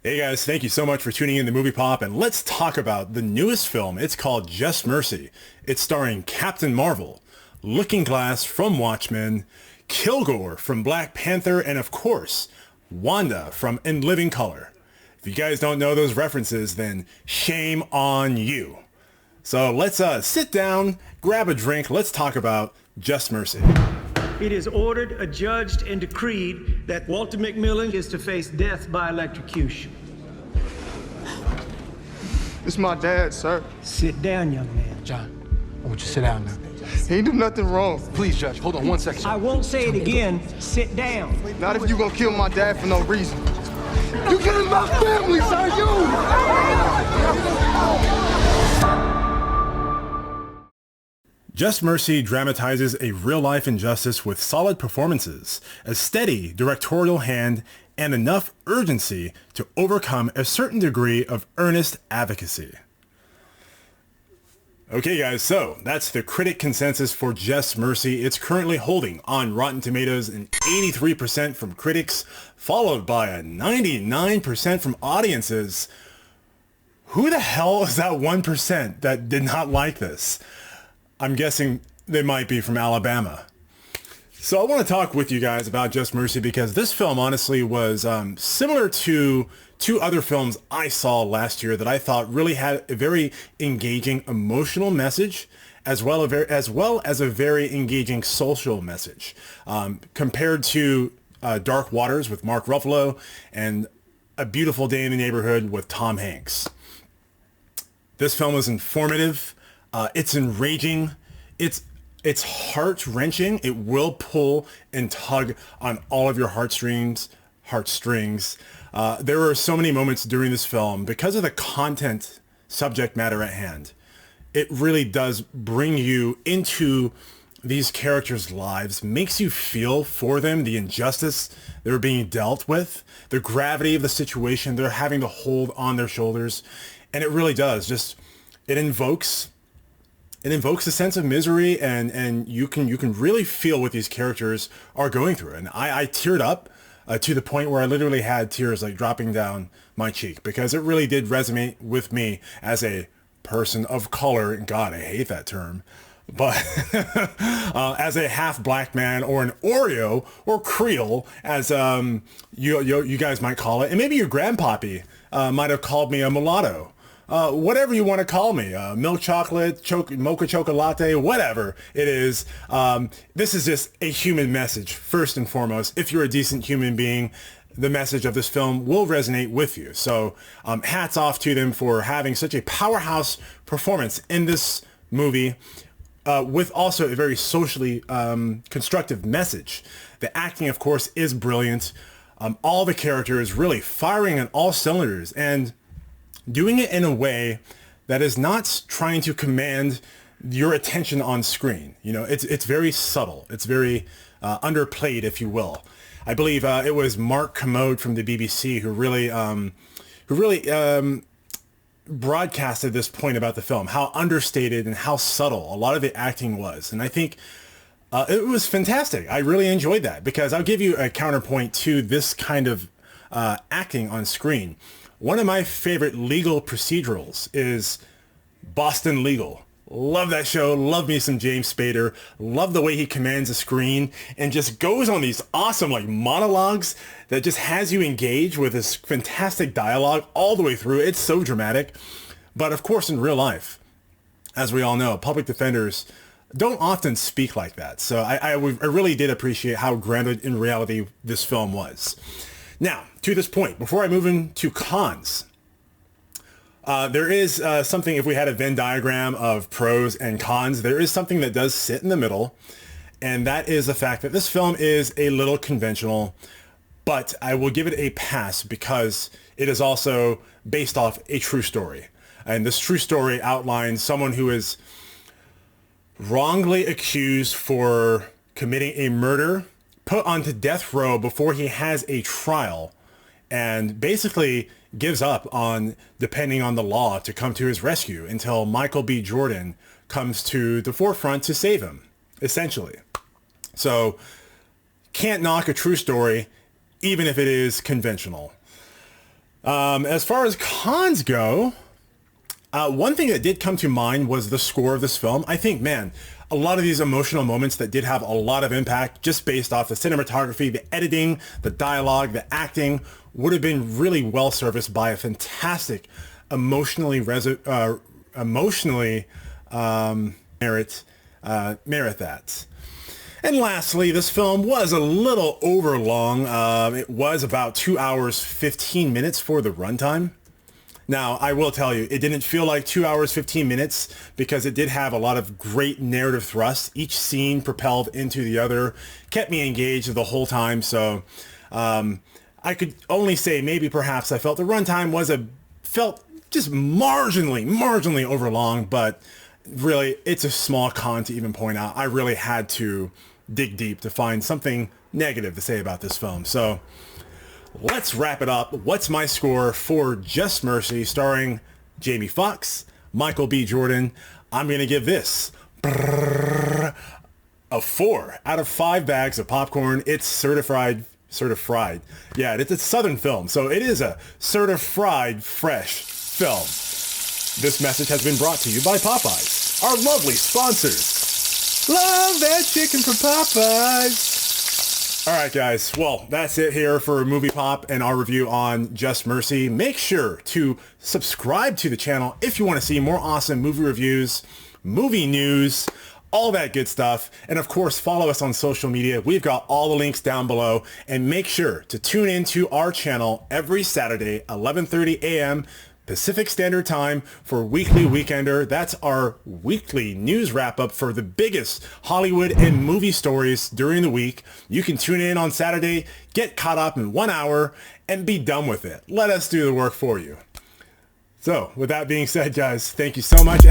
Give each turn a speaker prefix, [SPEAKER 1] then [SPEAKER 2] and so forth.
[SPEAKER 1] Hey guys, thank you so much for tuning in to MoviePOP, and let's talk about the newest film. It's called Just Mercy. It's starring Captain Marvel, Looking Glass from Watchmen, Kilgore from Black Panther, and of course, Wanda from In Living Color. If you guys don't know those references, then shame on you. So let's sit down, grab a drink, let's talk about Just Mercy.
[SPEAKER 2] It is ordered, adjudged, and decreed that Walter McMillan is to face death by electrocution.
[SPEAKER 3] This is my dad, sir.
[SPEAKER 2] Sit down, young man.
[SPEAKER 4] John, I want you to sit down now.
[SPEAKER 3] He ain't do nothing wrong.
[SPEAKER 4] Please, Judge, hold on one second.
[SPEAKER 2] I won't say it again. Sit down.
[SPEAKER 3] Not if you gonna kill my dad for no reason. You killing my family, sir,
[SPEAKER 1] Just Mercy dramatizes a real-life injustice with solid performances, a steady directorial hand, and enough urgency to overcome a certain degree of earnest advocacy. Okay guys, so that's the critic consensus for Just Mercy. It's currently holding on Rotten Tomatoes an 83% from critics, followed by a 99% from audiences. Who the hell is that 1% that did not like this? I'm guessing they might be from Alabama. So I want to talk with you guys about Just Mercy because this film honestly was similar to two other films I saw last year that I thought really had a very engaging emotional message as well as a very engaging social message. Compared to Dark Waters with Mark Ruffalo and A Beautiful Day in the Neighborhood with Tom Hanks. This film was informative. It's enraging. It's heart-wrenching. It will pull and tug on all of your heartstrings. There were so many moments during this film because of the content, subject matter at hand. It really does bring you into these characters' lives, makes you feel for them, the injustice they're being dealt with, the gravity of the situation they're having to hold on their shoulders. And it really does. It invokes a sense of misery, and you can really feel what these characters are going through. And I teared up to the point where I literally had tears like dropping down my cheek because it really did resonate with me as a person of color. God, I hate that term. But as a half black man, or an Oreo, or Creole, as you guys might call it, and maybe your grandpappy might have called me a mulatto. Whatever you want to call me, milk chocolate, mocha chocolate, whatever it is. This is just a human message, first and foremost. If you're a decent human being, the message of this film will resonate with you. So hats off to them for having such a powerhouse performance in this movie, with also a very socially constructive message. The acting, of course, is brilliant. All the characters really firing on all cylinders, and doing it in a way that is not trying to command your attention on screen. You know, it's very subtle. It's very underplayed, if you will. I believe it was Mark Kermode from the BBC who really broadcasted this point about the film, how understated and how subtle a lot of the acting was. And I think it was fantastic. I really enjoyed that because I'll give you a counterpoint to this kind of acting on screen. One of my favorite legal procedurals is Boston Legal. Love that show. Love me some James Spader. Love the way he commands the screen and just goes on these awesome monologues that just has you engage with this fantastic dialogue all the way through. It's so dramatic. But of course, in real life, as we all know, public defenders don't often speak like that. So I really did appreciate how grounded in reality this film was. Now, to this point, before I move into cons, there is something, if we had a Venn diagram of pros and cons, there is something that does sit in the middle, and that is the fact that this film is a little conventional, but I will give it a pass because it is also based off a true story. And this true story outlines someone who is wrongly accused for committing a murder, put onto death row before he has a trial, and basically gives up on depending on the law to come to his rescue until Michael B. Jordan comes to the forefront to save him, essentially. So can't knock a true story, even if it is conventional. As far as cons go, one thing that did come to mind was the score of this film. I think, man, a lot of these emotional moments that did have a lot of impact just based off the cinematography, the editing, the dialogue, the acting would have been really well serviced by a fantastic emotionally merit that. And lastly, this film was a little over long. It was about 2 hours, 15 minutes for the runtime. Now, I will tell you, it didn't feel like 2 hours, 15 minutes because it did have a lot of great narrative thrust. Each scene propelled into the other, kept me engaged the whole time. So I could only say maybe perhaps I felt the runtime felt just marginally over long, but really it's a small con to even point out. I really had to dig deep to find something negative to say about this film. So let's wrap it up. What's my score for Just Mercy, starring Jamie Foxx, Michael B. Jordan? I'm going to give this a 4 out of 5 bags of popcorn. It's certified. Yeah, it's a Southern film, so it is a certified fresh film. This message has been brought to you by Popeyes, our lovely sponsors. Love that chicken from Popeyes. All right, guys. Well, that's it here for MoviePOP and our review on Just Mercy. Make sure to subscribe to the channel if you want to see more awesome movie reviews, movie news, all that good stuff. And of course, follow us on social media. We've got all the links down below. And make sure to tune into our channel every Saturday, 11:30 a.m. Pacific Standard Time for Weekly Weekender. That's our weekly news wrap-up for the biggest Hollywood and movie stories during the week. You can tune in on Saturday, get caught up in 1 hour, and be done with it. Let us do the work for you. So, with that being said, guys, thank you so much.